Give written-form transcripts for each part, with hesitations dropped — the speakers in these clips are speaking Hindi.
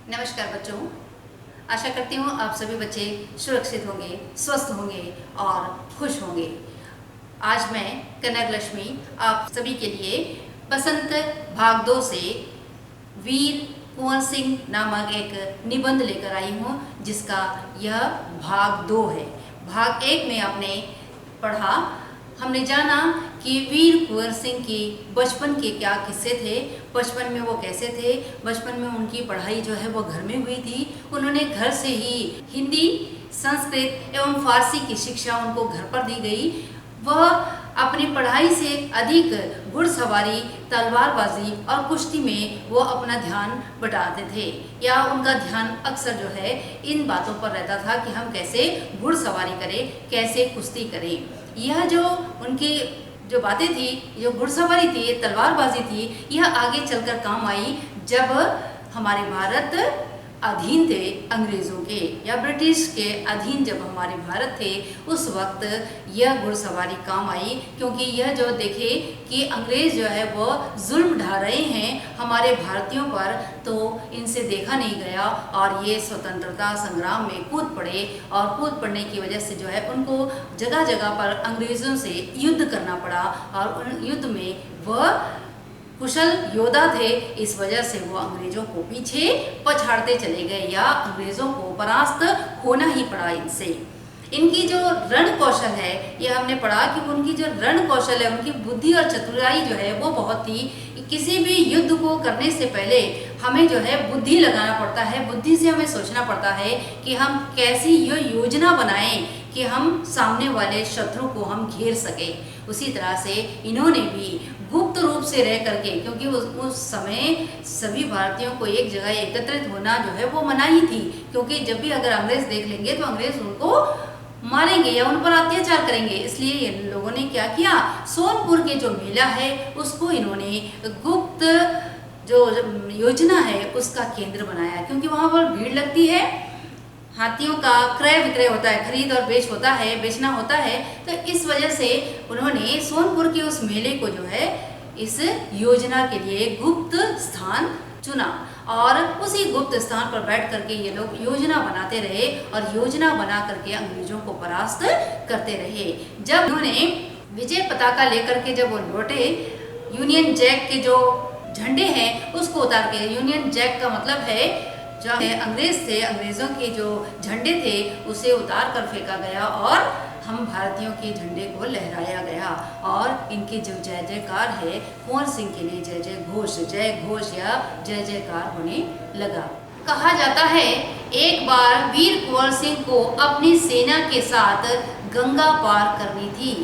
नमस्कार बच्चों, आशा करती हूँ आप सभी बच्चे सुरक्षित होंगे, स्वस्थ होंगे और खुश होंगे। आज मैं कनक लक्ष्मी आप सभी के लिए बसंत भाग 2 से वीर कुंवर सिंह नामक एक निबंध लेकर आई हूँ, जिसका यह भाग 2 है। भाग 1 में आपने पढ़ा, हमने जाना कि वीर कुंवर सिंह की बचपन के क्या किस्से थे, बचपन में वो कैसे थे। बचपन में उनकी पढ़ाई जो है वो घर में हुई थी। उन्होंने घर से ही हिंदी, संस्कृत एवं फारसी की शिक्षा उनको घर पर दी गई। वह अपनी पढ़ाई से अधिक घुड़सवारी, तलवारबाजी और कुश्ती में वो अपना ध्यान बटाते थे, या उनका ध्यान अक्सर जो है इन बातों पर रहता था कि हम कैसे घुड़सवारी करें, कैसे कुश्ती करें। यह जो उनकी जो बातें थी, जो घुड़सवारी थी, तलवारबाजी थी, यह आगे चलकर काम आई जब हमारे भारत अधीन थे अंग्रेज़ों के, या ब्रिटिश के अधीन जब हमारे भारत थे, उस वक्त यह घुड़सवारी काम आई। क्योंकि यह जो देखे कि अंग्रेज़ जो है वो जुल्म ढा रहे हैं हमारे भारतीयों पर, तो इनसे देखा नहीं गया और ये स्वतंत्रता संग्राम में कूद पड़े। और कूद पड़ने की वजह से जो है उनको जगह जगह पर अंग्रेज़ों से युद्ध करना पड़ा, और उन युद्ध में वह कुशल योद्धा थे। इस वजह से वो अंग्रेजों को पीछे पछाड़ते चले गए, या अंग्रेजों को परास्त होना ही पड़ा इनसे। इनकी जो रण कौशल है, यह हमने पढ़ा कि उनकी जो रण कौशल है, उनकी बुद्धि और चतुराई जो है वो बहुत थी। किसी भी युद्ध को करने से पहले हमें जो है बुद्धि लगाना पड़ता है, बुद्धि से हमें सोचना पड़ता है कि हम कैसी यह योजना बनाएं कि हम सामने वाले शत्रु को हम घेर सकें। उसी तरह से इन्होंने भी गुप्त रूप से रह करके, क्योंकि उस समय सभी भारतीयों को एक जगह एकत्रित होना जो है वो मनाही थी, क्योंकि जब भी अगर अंग्रेज देख लेंगे तो अंग्रेज उनको मारेंगे या उन पर अत्याचार करेंगे। इसलिए इन लोगों ने क्या किया, सोनपुर के जो मेला है उसको इन्होंने गुप्त जो योजना है उसका केंद्र बनाया, क्योंकि वहाँ पर भीड़ लगती है, हाथियों का क्रय विक्रय होता है, खरीद और बेच होता है, बेचना होता है। तो इस वजह से उन्होंने सोनपुर के उस मेले को जो है इस योजना के लिए गुप्त स्थान चुना, और उसी गुप्त स्थान पर बैठ करके ये लोग योजना बनाते रहे, और योजना बना करके अंग्रेजों को परास्त करते रहे। जब उन्होंने विजय पताका लेकर के जब वो लौटे, यूनियन जैक के जो झंडे हैं उसको उतार के, यूनियन जैक का मतलब है जो अंग्रेज थे, अंग्रेजों के जो झंडे थे उसे उतार कर फेंका गया और हम भारतीयों के झंडे को लहराया गया। और इनकी जो जय जयकार है, कुंवर सिंह के लिए जय जय घोष या जय जयकार होने लगा। कहा जाता है एक बार वीर कुंवर सिंह को अपनी सेना के साथ गंगा पार करनी थी।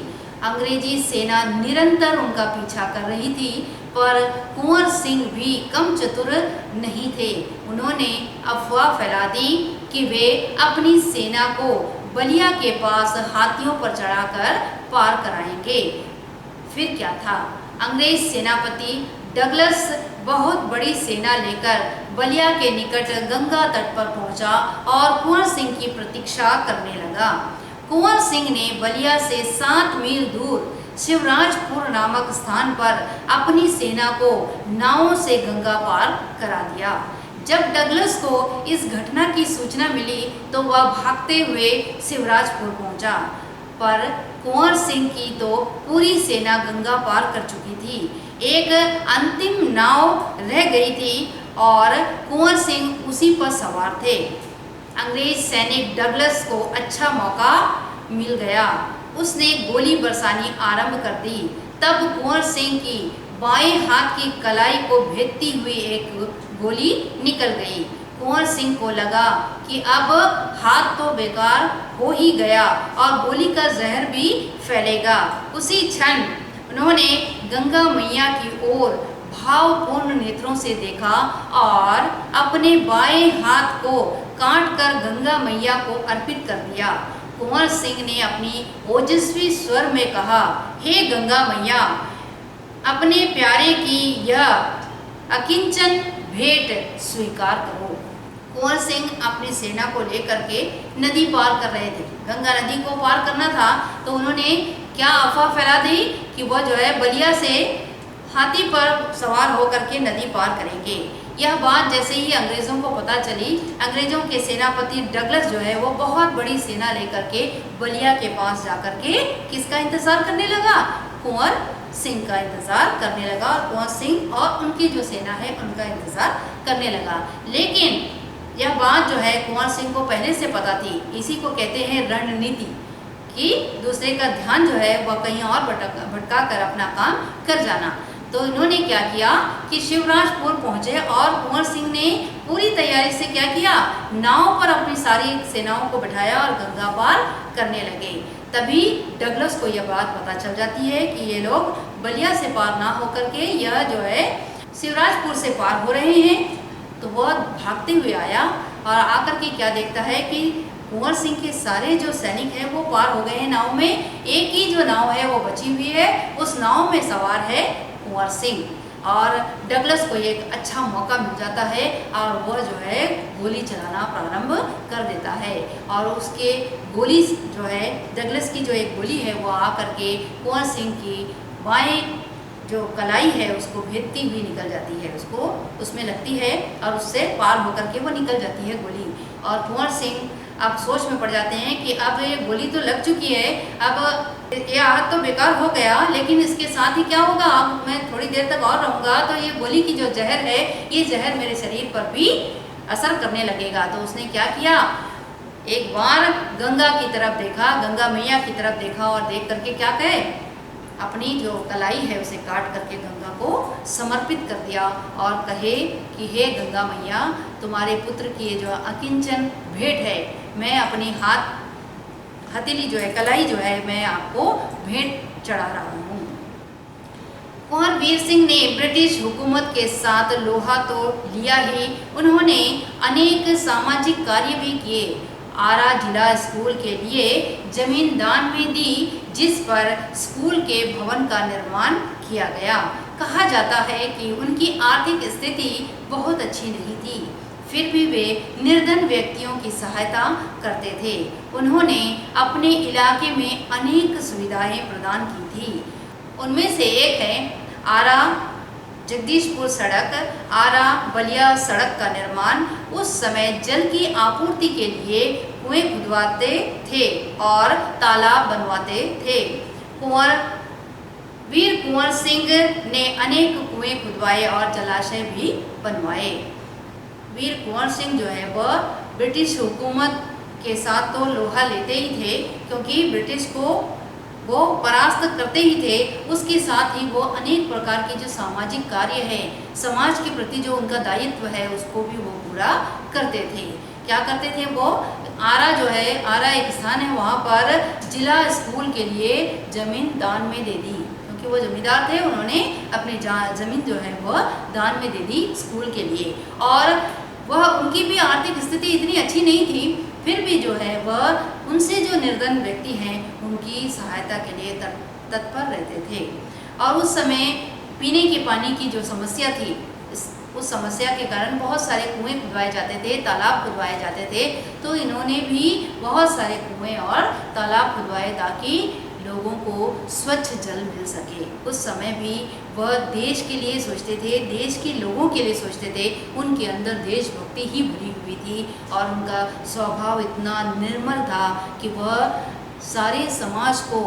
अंग्रेजी सेना निरंतर उनका पीछा कर रही थी, पर कुंवर सिंह भी कम चतुर नहीं थे। उन्होंने अफवाह फैला दी कि वे अपनी सेना को बलिया के पास हाथियों पर चढ़ाकर पार कराएंगे। फिर क्या था, अंग्रेज सेनापति डगलस बहुत बड़ी सेना लेकर बलिया के निकट गंगा तट पर पहुंचा और कुंवर सिंह की प्रतीक्षा करने लगा। कुंवर सिंह ने बलिया से 7 मील दूर शिवराजपुर नामक स्थान पर अपनी सेना को नावों से गंगा पार करा दिया। जब डगलस को इस घटना की सूचना मिली तो वह भागते हुए शिवराजपुर पहुंचा, पर कुंवर सिंह की तो पूरी सेना गंगा पार कर चुकी थी। एक अंतिम नाव रह गई थी और कुंवर सिंह उसी पर सवार थे। अंग्रेज सैनिक डगलस को अच्छा मौका मिल गया, उसने गोली बरसानी आरंभ कर दी। तब कुंवर सिंह की बाएं हाथ की कलाई को भेदती हुई एक गोली निकल गई। कुंवर सिंह को लगा कि अब हाथ तो बेकार हो ही गया और गोली का जहर भी फैलेगा। उसी क्षण उन्होंने गंगा मैया की ओर भावपूर्ण नेत्रों से देखा और अपने बाएं हाथ को काटकर गंगा मैया को अर्पित कर दिया। कुंवर सिंह ने अपनी ओजस्वी स्वर में कहा, हे गंगा मैया, अपने प्यारे की यह अकिंचन भेंट स्वीकार करो। कुंवर सिंह अपनी सेना को लेकर के नदी पार कर रहे थे, गंगा नदी को पार करना था। तो उन्होंने क्या अफवाह फैला दी कि वह जो है बलिया से हाथी पर सवार होकर के नदी पार करेंगे। यह बात जैसे ही अंग्रेज़ों को पता चली, अंग्रेज़ों के सेनापति डगलस जो है वो बहुत बड़ी सेना लेकर के बलिया के पास जाकर के किसका इंतज़ार करने लगा? कुंवर सिंह का इंतज़ार करने लगा और कुंवर सिंह और उनकी जो सेना है उनका इंतज़ार करने लगा। लेकिन यह बात जो है कुंवर सिंह को पहले से पता थी। इसी को कहते हैं रणनीति, कि दूसरे का ध्यान जो है वह कहीं और भटका कर अपना काम कर जाना। तो इन्होंने क्या किया कि शिवराजपुर पहुंचे और कुंवर सिंह ने पूरी तैयारी से क्या किया, नाव पर अपनी सारी सेनाओं को बिठाया और गंगा पार करने लगे। तभी डगलस को यह बात पता चल जाती है कि ये लोग बलिया से पार ना होकर के यह जो है शिवराजपुर से पार हो रहे हैं। तो वह भागते हुए आया और आकर के क्या देखता है कि कुंवर सिंह के सारे जो सैनिक हैं वो पार हो गए हैं नाव में। एक ही जो नाव है वो बची हुई है, उस नाव में सवार है कुंवर सिंह। और डगलस को एक अच्छा मौका मिल जाता है और वह जो है गोली चलाना प्रारंभ कर देता है। और उसके गोली जो है डगलस की जो एक गोली है वो आकर के कुंवर सिंह की बाएं जो कलाई है उसको भेदती हुई निकल जाती है, उसको उसमें लगती है और उससे पार होकर के वो निकल जाती है गोली। और कुंवर सिंह अब सोच में पड़ जाते हैं कि अब ये गोली तो लग चुकी है, अब ये आहत तो बेकार हो गया, लेकिन इसके साथ ही क्या होगा, अब मैं थोड़ी देर तक और रहूँगा तो ये गोली की जो जहर है ये जहर मेरे शरीर पर भी असर करने लगेगा। तो उसने क्या किया, एक बार गंगा की तरफ देखा, गंगा मैया की तरफ देखा और देख करके क्या कहे, अपनी जो कलाई है उसे काट करके गंगा को समर्पित कर दिया और कहे कि हे गंगा मैया, तुम्हारे पुत्र की ये जो अकिंचन भेंट है, मैं अपनी हथेली जो है, कलाई जो है, मैं आपको भेंट चढ़ा रहा हूँ। कुंवर वीर सिंह ने ब्रिटिश हुकूमत के साथ लोहा तो लिया ही, उन्होंने अनेक सामाजिक कार्य भी किए। आरा जिला स्कूल के लिए जमीन दान में दी, जिस पर स्कूल के भवन का निर्माण किया गया। कहा जाता है कि उनकी आर्थिक स्थिति बहुत अच्छी नहीं थी, फिर भी वे निर्धन व्यक्तियों की सहायता करते थे। उन्होंने अपने इलाके में अनेक सुविधाएं प्रदान की थी। उनमें से एक है आरा जगदीशपुर सड़क, आरा बलिया सड़क का निर्माण। उस समय जल की आपूर्ति के लिए कुएं खुदवाते थे और तालाब बनवाते थे। वीर कुंवर सिंह ने अनेक कुएं खुदवाए और जलाशय भी बनवाए। वीर कुंवर सिंह जो है वह ब्रिटिश हुकूमत के साथ तो लोहा लेते ही थे, क्योंकि ब्रिटिश को वो परास्त करते ही थे, उसके साथ ही वो अनेक प्रकार के जो सामाजिक कार्य है, समाज के प्रति जो उनका दायित्व है उसको भी वो पूरा करते थे। क्या करते थे वो, आरा जो है, आरा एक स्थान है, वहाँ पर जिला स्कूल के लिए ज़मीन दान में दे दी, क्योंकि वो जमींदार थे, उन्होंने अपनी ज़मीन जो है वह दान में दे दी स्कूल के लिए। और वह उनकी भी आर्थिक स्थिति इतनी अच्छी नहीं थी, फिर भी जो है वह उनसे जो निर्धन व्यक्ति हैं उनकी सहायता के लिए तत्पर रहते थे। और उस समय पीने के पानी की जो समस्या थी, उस समस्या के कारण बहुत सारे कुएं खुदवाए जाते थे, तालाब खुदवाए जाते थे। तो इन्होंने भी बहुत सारे कुएं और तालाब खुदवाए ताकि लोगों को स्वच्छ जल मिल सके। उस समय भी वह देश के लिए सोचते थे, देश के लोगों के लिए सोचते थे। उनके अंदर देशभक्ति ही भरी हुई थी और उनका स्वभाव इतना निर्मल था कि वह सारे समाज को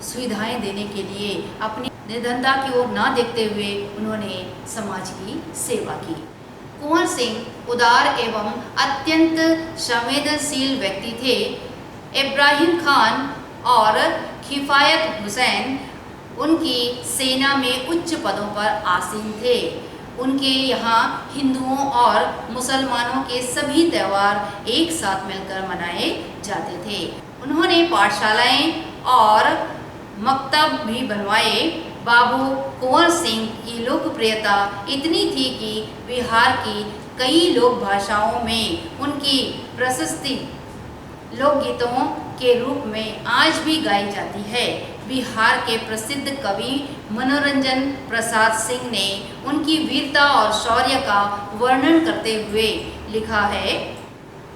सुविधाएं देने के लिए अपनी निर्धनता की ओर ना देखते हुए उन्होंने समाज की सेवा की। कुंवर सिंह उदार एवं अत्यंत संवेदनशील व्यक्ति थे। इब्राहिम खान और किफ़ायत हुसैन उनकी सेना में उच्च पदों पर आसीन थे। उनके यहाँ हिंदुओं और मुसलमानों के सभी त्यौहार एक साथ मिलकर मनाए जाते थे। उन्होंने पाठशालाएं और मकतब भी बनवाए। बाबू कुंवर सिंह की लोकप्रियता इतनी थी कि बिहार की कई लोक भाषाओं में उनकी प्रशस्ति लोकगीतों के रूप में आज भी गाई जाती है। बिहार के प्रसिद्ध कवि मनोरंजन प्रसाद सिंह ने उनकी वीरता और शौर्य का वर्णन करते हुए लिखा है,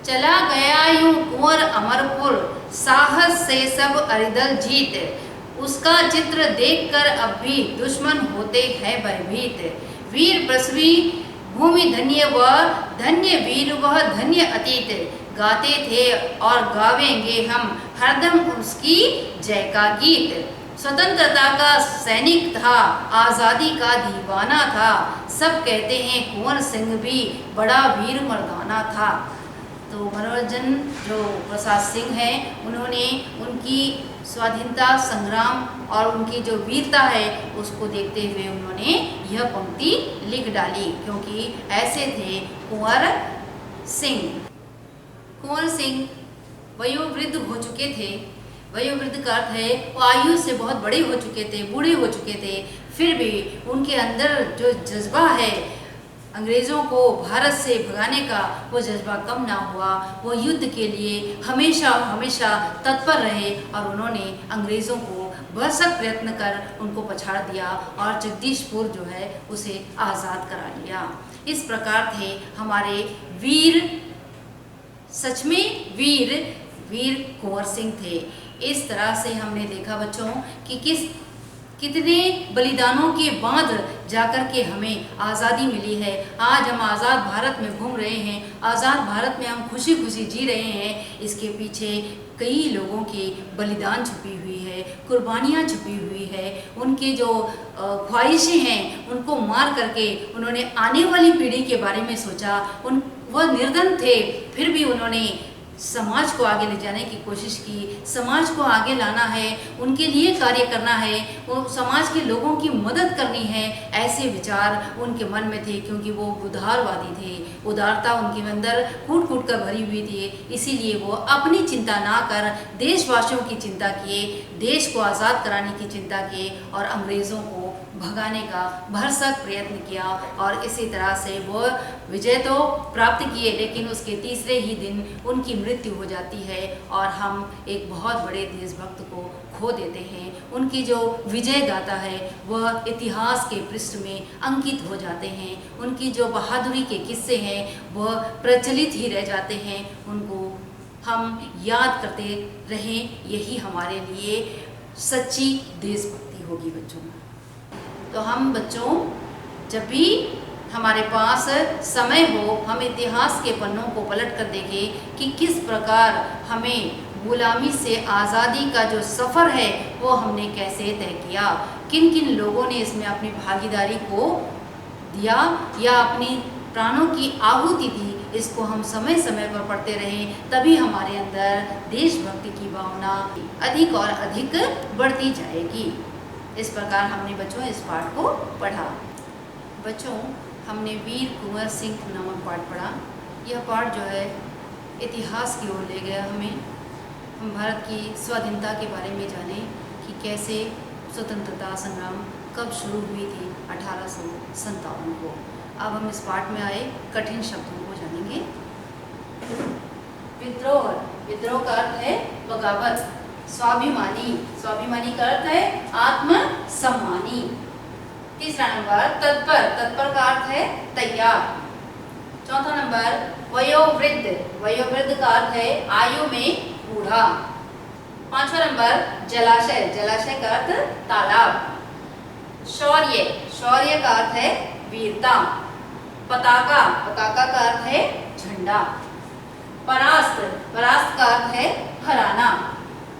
चला गया यूं कुंवर अमरपुर, साहस से सब अरिदल जीत, उसका चित्र देखकर अब भी दुश्मन होते हैं भयभीत। वीर बसवी भूमि धन्य वह, धन्य वीर वह, धन्य अतीत, गाते थे और गावेंगे हम हरदम उसकी जय का गीत। स्वतंत्रता का सैनिक था, आज़ादी का दीवाना था, सब कहते हैं कुंवर सिंह भी बड़ा वीर मर्दाना था। तो मनोरंजन जो प्रसाद सिंह हैं, उन्होंने उनकी स्वाधीनता संग्राम और उनकी जो वीरता है उसको देखते हुए उन्होंने यह पंक्ति लिख डाली, क्योंकि ऐसे थे कुंवर सिंह। कुंवर सिंह वयोवृद्ध हो चुके थे। वयोवृद्ध का अर्थ है वो आयु से बहुत बड़े हो चुके थे, बूढ़े हो चुके थे, फिर भी उनके अंदर जो जज्बा है अंग्रेज़ों को भारत से भगाने का, वो जज्बा कम ना हुआ। वो युद्ध के लिए हमेशा हमेशा तत्पर रहे और उन्होंने अंग्रेज़ों को भरसक प्रयत्न कर उनको पछाड़ दिया और जगदीशपुर जो है उसे आज़ाद करा लिया। इस प्रकार थे हमारे वीर, सच में वीर कुंवर सिंह थे। इस तरह से हमने देखा बच्चों कि कितने बलिदानों के बाद जाकर के हमें आज़ादी मिली है। आज हम आज़ाद भारत में घूम रहे हैं, आज़ाद भारत में हम खुशी खुशी जी रहे हैं। इसके पीछे कई लोगों की बलिदान छुपी हुई है, कुर्बानियाँ छुपी हुई है। उनके जो ख्वाहिशें हैं उनको मार करके उन्होंने आने वाली पीढ़ी के बारे में सोचा। वह निर्धन थे, फिर भी उन्होंने समाज को आगे ले जाने की कोशिश की। समाज को आगे लाना है, उनके लिए कार्य करना है, वो समाज के लोगों की मदद करनी है, ऐसे विचार उनके मन में थे, क्योंकि वो उदारवादी थे। उदारता उनके अंदर कूट कूट कर भरी हुई थी। इसीलिए वो अपनी चिंता ना कर देशवासियों की चिंता किए, देश को आज़ाद कराने की चिंता किए और अंग्रेज़ों को भगाने का भरसक प्रयत्न किया। और इसी तरह से वो विजय तो प्राप्त किए, लेकिन उसके तीसरे ही दिन उनकी मृत्यु हो जाती है और हम एक बहुत बड़े देशभक्त को खो देते हैं। उनकी जो विजय गाथा है वह इतिहास के पृष्ठ में अंकित हो जाते हैं। उनकी जो बहादुरी के किस्से हैं वह प्रचलित ही रह जाते हैं। उनको हम याद करते रहें, यही हमारे लिए सच्ची देशभक्ति होगी बच्चों। तो हम बच्चों जब भी हमारे पास समय हो, हम इतिहास के पन्नों को पलट कर देखें कि किस प्रकार हमें गुलामी से आज़ादी का जो सफ़र है वो हमने कैसे तय किया, किन किन लोगों ने इसमें अपनी भागीदारी को दिया या अपनी प्राणों की आहुति दी। इसको हम समय समय पर पढ़ते रहें, तभी हमारे अंदर देशभक्ति की भावना अधिक और अधिक बढ़ती जाएगी। इस प्रकार हमने बच्चों इस पाठ को पढ़ा। बच्चों हमने वीर कुंवर सिंह नामक पाठ पढ़ा। यह पाठ जो है इतिहास की ओर ले गया हमें। हम भारत की स्वाधीनता के बारे में जाने कि कैसे स्वतंत्रता संग्राम कब शुरू हुई थी, 1857 को। अब हम इस पाठ में आए कठिन शब्दों को जानेंगे। विद्रोह, विद्रोह का अर्थ है बगावत। स्वाभिमानी, स्वाभिमानी का अर्थ है आत्मसम्मानी। तीसरा नंबर तत्पर, तत्पर का अर्थ है तैयार। चौथा नंबर वयोवृद्ध, वयोवृद्ध का अर्थ है आयु में बूढ़ा। पांचवा नंबर जलाशय, जलाशय का अर्थ तालाब। शौर्य, शौर्य का अर्थ है वीरता। पताका, पताका का अर्थ है झंडा। परास्त, परास्त का अर्थ है हराना।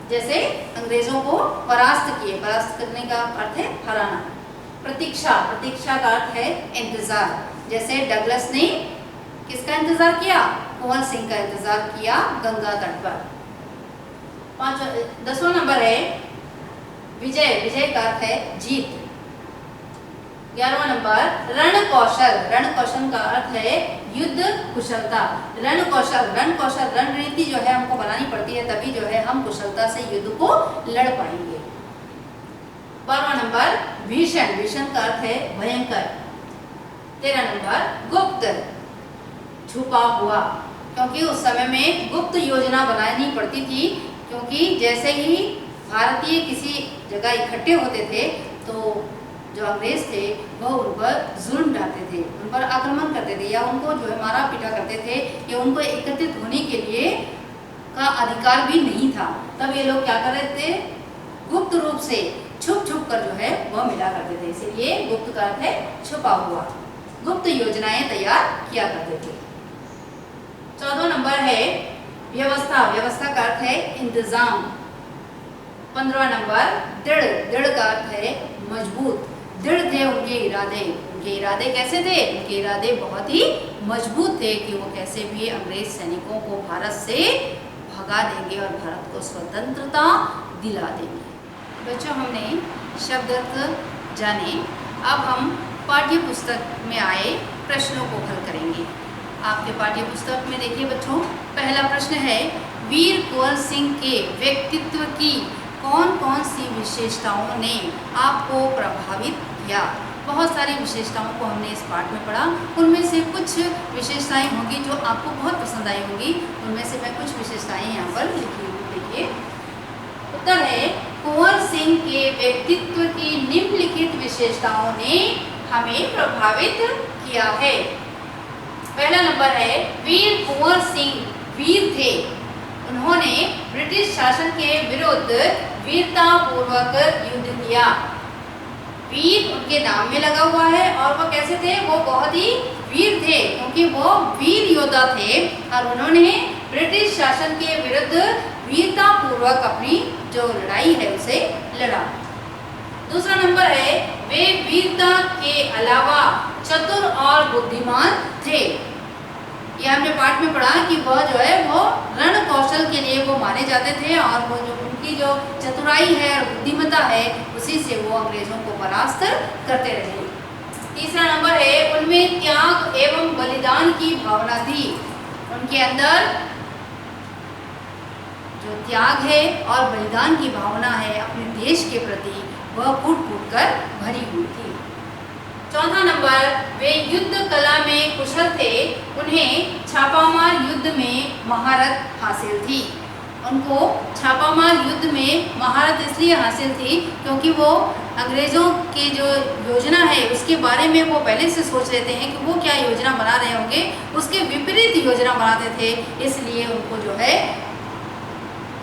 जैसे अंग्रेजों को परास्त किए, परास्त करने का अर्थ है हराना। प्रतीक्षा, प्रतीक्षा का अर्थ है इंतजार। जैसे डगलस ने किसका इंतजार किया? कुंवर सिंह का इंतजार किया गंगा तट पर। 10वां नंबर है विजय, विजय का अर्थ है जीत। 11वां नंबर रण कौशल, रण कौशल का अर्थ है युद्ध कुशलता। रण कौशल, रण कौशल, रणनीति जो है हमको बनानी पड़ती है, तभी जो है हम कुशलता से युद्ध को लड़ पाएंगे। 12वां नंबर भीषण, भीषण का अर्थ है भयंकर। 13 नंबर गुप्त, छुपा हुआ, क्योंकि उस समय में गुप्त योजना बनानी पड़ती थी, क्योंकि जैसे ही भारतीय किसी जगह इकट्ठे होते थे तो जो अंग्रेज थे वह उन पर जुल्म डालते थे, उन पर आक्रमण करते थे या उनको जो है मारा पीटा करते थे, या उनको एकत्रित होने के लिए का अधिकार भी नहीं था। तब ये लोग क्या कर रहे थे? गुप्त रूप से छुप छुप कर जो है वह मिला करते थे, इसीलिए गुप्त का अर्थ है छुपा हुआ। गुप्त योजनाएं तैयार किया करते थे। 14वां नंबर है व्यवस्था। व्यवस्था का अर्थ है इंतजाम। 15वां नंबर दृढ़। दृढ़ का अर्थ है मजबूत। दृढ़ थे उनके इरादे। उनके इरादे कैसे थे? उनके इरादे बहुत ही मजबूत थे कि वो कैसे भी अंग्रेज सैनिकों को भारत से भगा देंगे और भारत को स्वतंत्रता दिला देंगे। बच्चों, हमने शब्द अर्थ जाने, अब हम पाठ्य पुस्तक में आए प्रश्नों को हल करेंगे। आपके पाठ्य पुस्तक में देखिए बच्चों, पहला प्रश्न है वीर कुंवर सिंह के व्यक्तित्व की कौन कौन सी विशेषताओं ने आपको प्रभावित किया? बहुत सारी विशेषताओं को हमने इस पाठ में पढ़ा, उनमें से कुछ विशेषताएं होंगी जो आपको बहुत पसंद आई होंगी। उनमें से मैं कुछ विशेषताएं यहाँ पर लिखी हूँ। देखिए, उत्तर है कुंवर सिंह के व्यक्तित्व की निम्नलिखित विशेषताओं ने हमें प्रभावित किया है। पहला नंबर है वीर कुंवर सिंह वीर थे। उन्होंने ब्रिटिश शासन के विरुद्ध वीरता पूर्वक युद्ध किया। वीर उनके नाम में लगा हुआ है और वो कैसे थे? वो बहुत ही वीर थे, क्योंकि वो वीर योद्धा थे और उन्होंने ब्रिटिश शासन के विरुद्ध वीरता पूर्वक अपनी जो लड़ाई है उसे लड़ा। दूसरा नंबर है वे वीरता के अलावा चतुर और बुद्धिमान थे। यह हमने पाठ में पढ़ा कि वह जो है वो रण कौशल के लिए वो माने जाते थे और वो जो उनकी जो चतुराई है और बुद्धिमत्ता है उसी से वो अंग्रेजों को परास्त करते रहे। तीसरा नंबर है उनमें त्याग एवं बलिदान की भावना थी। उनके अंदर जो त्याग है और बलिदान की भावना है अपने देश के प्रति, वह फूट फूट कर भरी हुई थी। चौथा नंबर वे युद्ध कला में कुशल थे। उन्हें छापामार युद्ध में महारत हासिल थी। उनको छापामार युद्ध में महारत इसलिए हासिल थी क्योंकि वो अंग्रेज़ों की जो योजना है उसके बारे में वो पहले से सोच लेते हैं कि वो क्या योजना बना रहे होंगे, उसके विपरीत योजना बनाते थे। इसलिए उनको जो है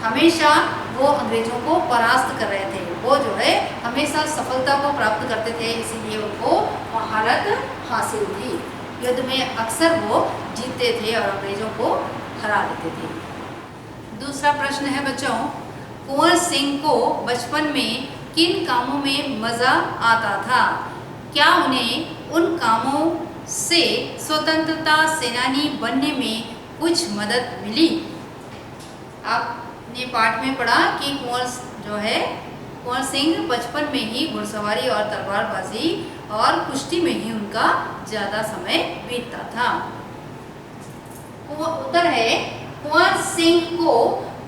हमेशा वो अंग्रेजों को परास्त कर रहे थे। वो जो है हमेशा सफलता को प्राप्त करते थे, इसीलिए उनको महारत हासिल थी। युद्ध में अक्सर वो जीतते थे और अंग्रेजों को हरा देते थे। दूसरा प्रश्न है बच्चों, कुंवर सिंह को बचपन में किन कामों में मज़ा आता था? क्या उन्हें उन कामों से स्वतंत्रता सेनानी बनने में कुछ मदद मिली? आपने पाठ में पढ़ा कि कुंवर सिंह बचपन में ही घुड़सवारी और तलवारबाजी और कुश्ती में ही उनका ज़्यादा समय बीतता था। उत्तर है कुंवर सिंह को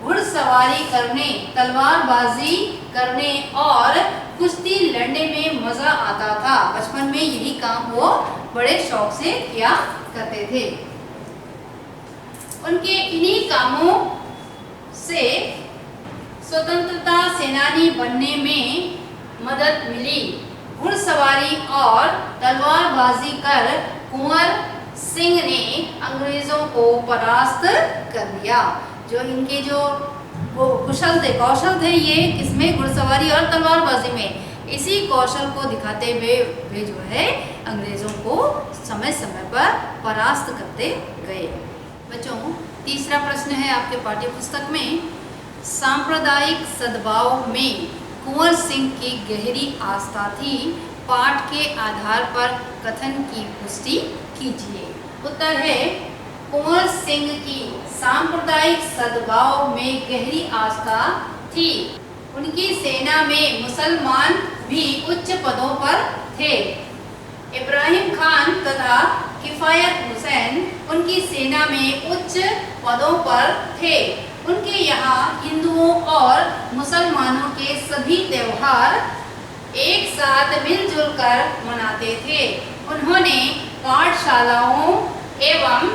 घुड़सवारी करने, तलवारबाजी करने और कुश्ती लड़ने में मज़ा आता था। बचपन में यही काम वो बड़े शौक से किया करते थे। उनके इन्हीं कामों से स्वतंत्रता सेनानी बनने में मदद मिली। घुड़सवारी और तलवारबाजी कर कुंवर सिंह ने अंग्रेजों को परास्त कर दिया। जो इनके जो कौशल थे ये किसमें? घुड़सवारी और तलवारबाजी में। इसी कौशल को दिखाते हुए वे जो है अंग्रेजों को समय समय पर परास्त करते गए। बच्चों, तीसरा प्रश्न है आपके पाठ्य पुस्तक में, सांप्रदायिक सद्भाव में कुंवर सिंह की गहरी आस्था थी। पाठ के आधार पर कथन की पुष्टि कीजिए। उत्तर है कुंवर सिंह की सांप्रदायिक सद्भाव में गहरी आस्था थी। उनकी सेना में मुसलमान भी उच्च पदों पर थे। इब्राहिम खान तथा किफायत हुसैन उनकी सेना में उच्च पदों पर थे। उनके यहाँ हिंदुओं और मुसलमानों के सभी त्योहार एक साथ मिलजुल कर मनाते थे। उन्होंने पाठशालाओं एवं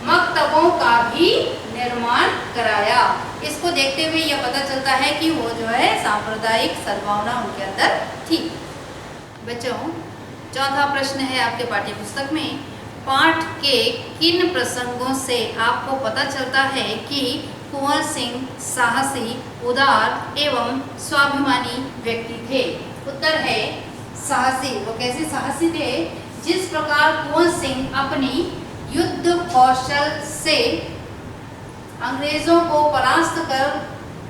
मकतबों का भी निर्माण कराया। इसको देखते हुए यह पता चलता है कि वो जो है सांप्रदायिक सद्भावना उनके अंदर थी। बच्चों, चौथा प्रश्न है आपके पाठ्य पुस्तक में, पाठ के किन प्रसंगों से आपको पता चलता है कि कुंवर सिंह साहसी, उदार एवं स्वाभिमानी व्यक्ति थे? उत्तर है साहसी। वो कैसे साहसी थे? जिस प्रकार कुंवर सिंह अपनी युद्ध कौशल से अंग्रेजों को परास्त कर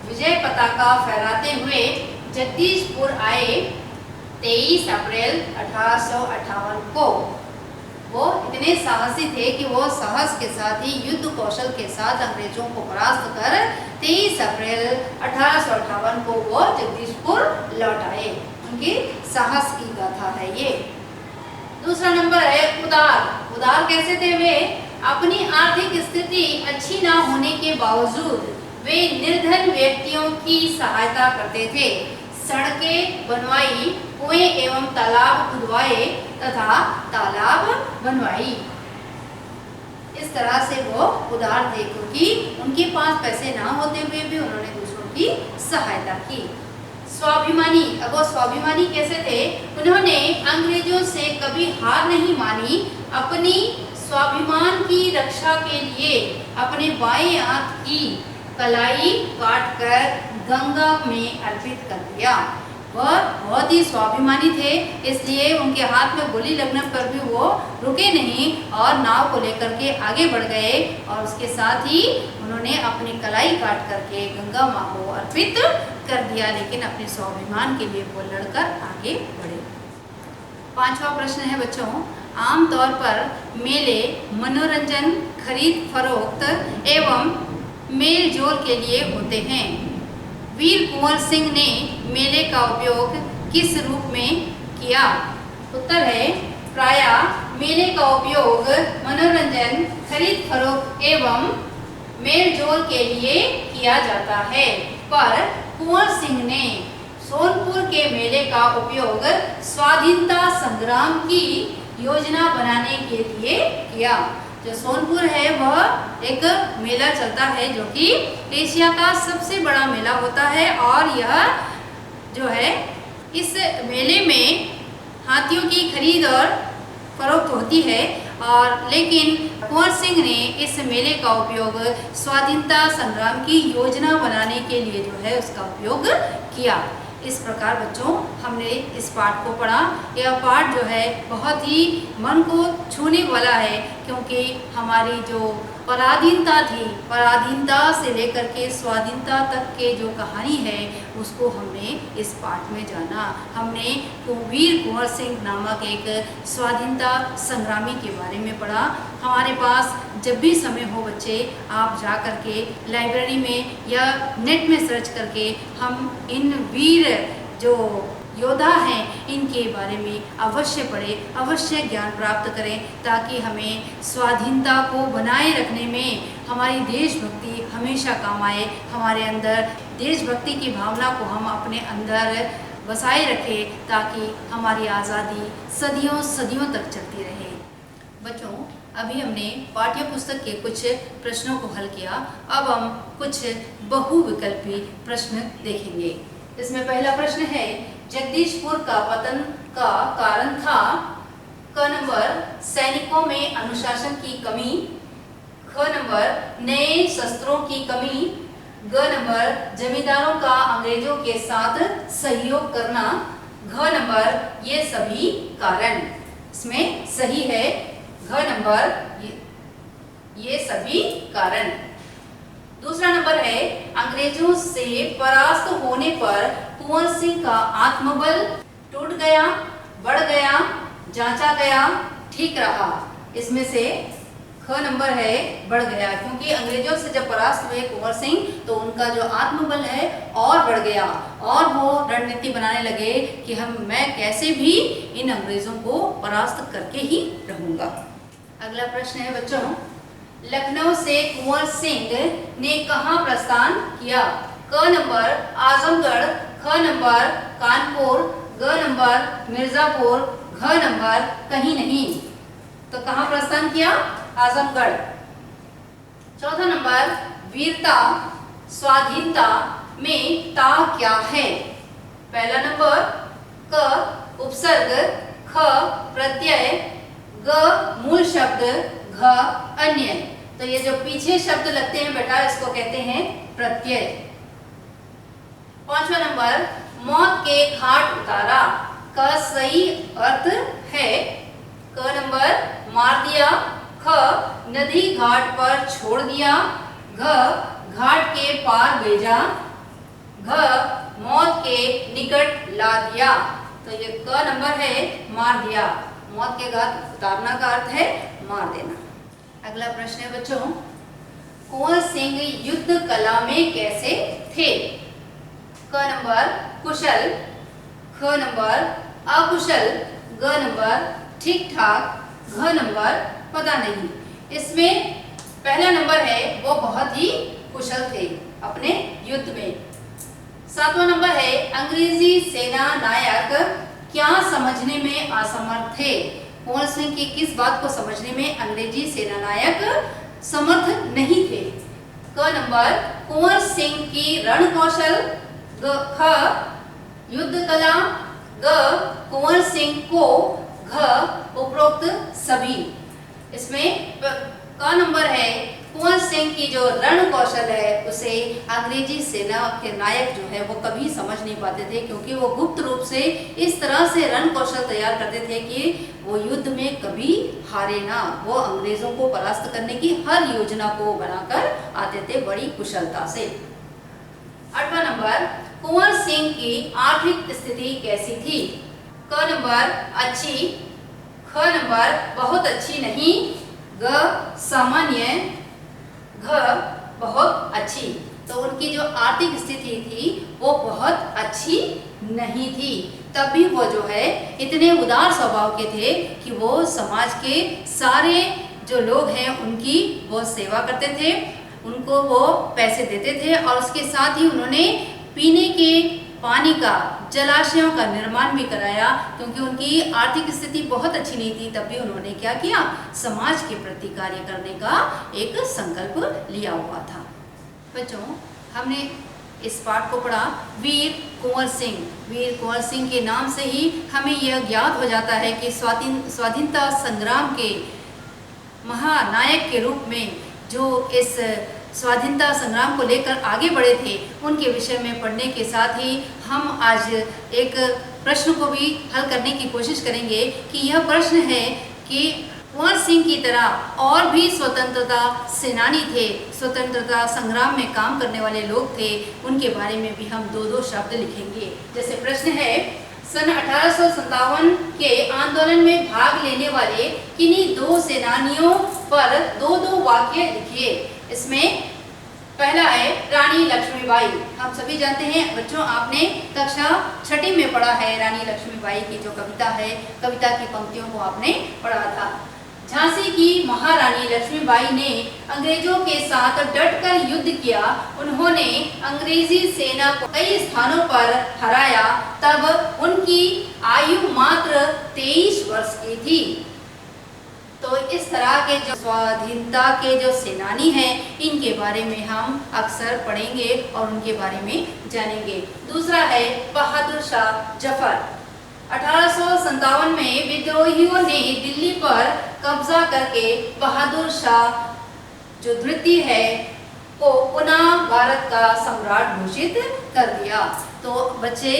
विजय पताका फहराते हुए जगदीशपुर आए 23 अप्रैल 1858 को, वो इतने साहसी थे कि वो साहस के साथ ही युद्ध कौशल के साथ अंग्रेजों को परास्त कर 23 अप्रैल 1858 को वो जगदीशपुर लौट आए। उनकी साहस की गाथा है ये। दूसरा नंबर है उदार। उदार कैसे थे वे? अपनी आर्थिक स्थिति अच्छी ना होने के बावजूद वे निर्धन व्यक्तियों की सहायता करते थे। सड़कें बनवाई, कुएं एवं तालाब खुदवाए तथा तालाब बनवाई। इस तरह से वो उदार थे, क्योंकि उनके पास पैसे ना होते हुए भी उन्होंने दूसरों की सहायता की। स्वाभिमानी। अब वो स्वाभिमानी कैसे थे? उन्होंने अंग्रेजों से कभी हार नहीं मानी। अपनी स्वाभिमान की रक्षा के लिए अपने बाएं हाथ की कलाई काटकर गंगा में अर्पित कर दिया। वह बहुत ही स्वाभिमानी थे, इसलिए उनके हाथ में गोली लगने पर भी वो रुके नहीं और नाव को लेकर के आगे बढ़ गए और उसके साथ ही उन्होंने अपनी कलाई काट करके गंगा माँ को अर्पित कर दिया, लेकिन अपने स्वाभिमान के लिए वो लड़कर आगे बढ़े। पांचवा प्रश्न है बच्चों, आमतौर पर मेले मनोरंजन, खरीद फरोख्त एवं मेल जोल के लिए होते हैं। वीर कुंवर सिंह ने मेले का उपयोग किस रूप में किया? उत्तर है प्रायः मेले का उपयोग मनोरंजन, खरीद फरोख्त एवं मेल जोल के लिए किया जाता है, पर कुंवर सिंह ने सोनपुर के मेले का उपयोग स्वाधीनता संग्राम की योजना बनाने के लिए किया। जो सोनपुर है वह एक मेला चलता है जो कि एशिया का सबसे बड़ा मेला होता है, और यह जो है इस मेले में हाथियों की खरीद और फरोख्त होती है, और लेकिन कुंवर सिंह ने इस मेले का उपयोग स्वाधीनता संग्राम की योजना बनाने के लिए जो है उसका उपयोग किया। इस प्रकार बच्चों हमने इस पाठ को पढ़ा। यह पाठ जो है बहुत ही मन को छूने वाला है, क्योंकि हमारी जो पराधीनता थी, पराधीनता से लेकर के स्वाधीनता तक के जो कहानी है उसको हमने इस पाठ में जाना। हमने वीर कुंवर सिंह नामक एक स्वाधीनता संग्रामी के बारे में पढ़ा। हमारे पास जब भी समय हो बच्चे, आप जा करके लाइब्रेरी में या नेट में सर्च करके हम इन वीर जो योद्धा हैं इनके बारे में अवश्य पढ़ें, अवश्य ज्ञान प्राप्त करें, ताकि हमें स्वाधीनता को बनाए रखने में हमारी देशभक्ति हमेशा काम आए। हमारे अंदर देशभक्ति की भावना को हम अपने अंदर बसाए रखें, ताकि हमारी आज़ादी सदियों सदियों तक चलती रहे। बच्चों अभी हमने पाठ्य पुस्तक के कुछ प्रश्नों को हल किया। अब हम कुछ बहुविकल्पी प्रश्न देखेंगे। इसमें पहला प्रश्न है, जगदीशपुर का पतन का कारण था? क नंबर सैनिकों में अनुशासन की कमी, ख नंबर नए शस्त्रों की कमी, ग नंबर जमींदारों का अंग्रेजों के साथ सहयोग करना, घ नंबर ये सभी कारण। इसमें सही है घ नंबर ये सभी कारण। दूसरा नंबर है, अंग्रेजों से परास्त होने पर कुंवर सिंह का आत्मबल टूट गया, बढ़ गया, जांचा गया, ठीक रहा। इसमें से ख नंबर है बढ़ गया, क्योंकि अंग्रेजों से जब परास्त हुए कुंवर सिंह तो उनका जो आत्मबल है और बढ़ गया, और वो रणनीति बनाने लगे कि मैं कैसे भी इन अंग्रेजों को परास्त करके ही रहूंगा। अगला प्रश्न है बच्चों, लखनऊ से कुंवर सिंह ने कहां प्रस्थान किया? क नंबर आजमगढ़, ख नंबर कानपुर, ग नंबर मिर्जापुर, घ नंबर कहीं नहीं। तो कहां प्रस्थान किया? आजमगढ़। चौथा नंबर, वीरता स्वाधीनता में ता क्या है? पहला नंबर क उपसर्ग, ख प्रत्यय, ग मूल शब्द, घ अन्य। तो ये जो पीछे शब्द लगते हैं बेटा इसको कहते हैं प्रत्यय। पांचवा नंबर, मौत के घाट उतारा का सही अर्थ है? क नंबर मार दिया। ख नदी घाट पर छोड़ दिया। घ घाट के पार भेजा। घ मौत के निकट ला दिया। तो ये क नंबर है मार दिया। मौत के घाट उतारना का अर्थ है मार देना। अगला प्रश्न है बच्चों, कुंवर सिंह युद्ध कला में कैसे थे? क नंबर कुशल। ख नंबर अकुशल। ग नंबर ठीक ठाक। घ नंबर पता नहीं। इसमें पहला नंबर है वो बहुत ही कुशल थे अपने युद्ध में। 7वां नंबर है अंग्रेजी सेना नायक क्या समझने में असमर्थ थे? कुंवर सिंह की किस बात को समझने में अंग्रेजी सेना नायक समर्थ नहीं थे? क नंबर कुंवर सिंह की रण कौशल। ख युद्ध कला। ग कुंवर सिंह को। घ उपरोक्त सभी। इसमें क नंबर है कुंवर सिंह की जो रण कौशल है उसे अंग्रेजी सेना के नायक जो है वो कभी समझ नहीं पाते थे, क्योंकि वो गुप्त रूप से इस तरह से रण कौशल तैयार करते थे कि वो युद्ध में कभी हारे ना। वो अंग्रेजों को परास्त करने की हर योजना को बनाकर आते थे बड़ी कुशलता से। 8वां नंबर कुंवर सिंह की आर्थिक स्थिति कैसी थी? क नंबर अच्छी। ख नंबर बहुत अच्छी नहीं। ग सामान्य। घ बहुत अच्छी। तो उनकी जो आर्थिक स्थिति थी वो बहुत अच्छी नहीं थी, तब भी वो जो है इतने उदार स्वभाव के थे कि वो समाज के सारे जो लोग हैं उनकी वो सेवा करते थे, उनको वो पैसे देते थे और उसके साथ ही उन्होंने पीने के पानी का जलाशयों का निर्माण भी कराया। क्योंकि उनकी आर्थिक स्थिति बहुत अच्छी नहीं थी, तब भी उन्होंने क्या किया, समाज के प्रति कार्य करने का एक संकल्प लिया हुआ था। बच्चों, हमने इस पाठ को पढ़ा वीर कुंवर सिंह। वीर कुंवर सिंह के नाम से ही हमें यह ज्ञात हो जाता है कि स्वाधीनता संग्राम के महानायक के रूप में जो इस स्वाधीनता संग्राम को लेकर आगे बढ़े थे उनके विषय में पढ़ने के साथ ही हम आज एक प्रश्न को भी हल करने की कोशिश करेंगे कि यह प्रश्न है कि कुंवर सिंह की तरह और भी स्वतंत्रता सेनानी थे, स्वतंत्रता संग्राम में काम करने वाले लोग थे, उनके बारे में भी हम दो दो शब्द लिखेंगे। जैसे प्रश्न है, सन 1857 के आंदोलन में भाग लेने वाले किन्हीं दो सेनानियों पर दो दो वाक्य लिखिए। इसमें पहला है रानी लक्ष्मीबाई। हम सभी जानते हैं बच्चों, आपने कक्षा 6ठी में पढ़ा है रानी लक्ष्मीबाई की जो कविता है, कविता की पंक्तियों को आपने पढ़ा था। झांसी की महारानी लक्ष्मीबाई ने अंग्रेजों के साथ डटकर युद्ध किया। उन्होंने अंग्रेजी सेना को कई स्थानों पर हराया। तब उनकी आयु मात्र 23 वर्ष की थी। तो इस तरह के जो स्वाधीनता के जो सेनानी हैं इनके बारे में हम अक्सर पढ़ेंगे और उनके बारे में जानेंगे। दूसरा है बहादुर शाह जफर। 1857 में विद्रोहियों ने दिल्ली पर कब्जा करके बहादुर शाह जो द्वितीय है को पुनः भारत का सम्राट घोषित कर दिया। तो बच्चे,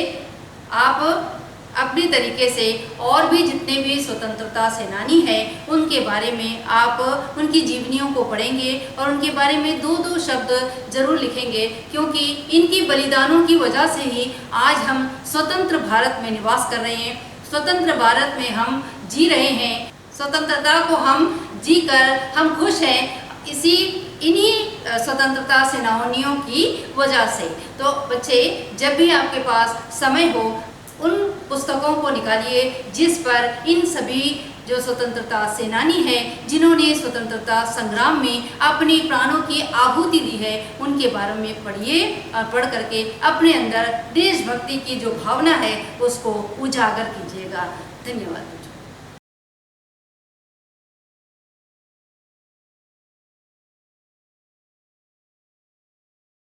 आप अपने तरीके से और भी जितने भी स्वतंत्रता सेनानी हैं उनके बारे में आप उनकी जीवनियों को पढ़ेंगे और उनके बारे में दो दो शब्द जरूर लिखेंगे, क्योंकि इनकी बलिदानों की वजह से ही आज हम स्वतंत्र भारत में निवास कर रहे हैं, स्वतंत्र भारत में हम जी रहे हैं, स्वतंत्रता को हम जी कर हम खुश हैं इन्हीं स्वतंत्रता सेनानियों की वजह से। तो बच्चे, जब भी आपके पास समय हो उन पुस्तकों को निकालिए जिस पर इन सभी जो स्वतंत्रता सेनानी हैं जिन्होंने स्वतंत्रता संग्राम में अपने प्राणों की आहुति दी है उनके बारे में पढ़िए और पढ़ करके अपने अंदर देशभक्ति की जो भावना है उसको उजागर कीजिएगा। धन्यवाद।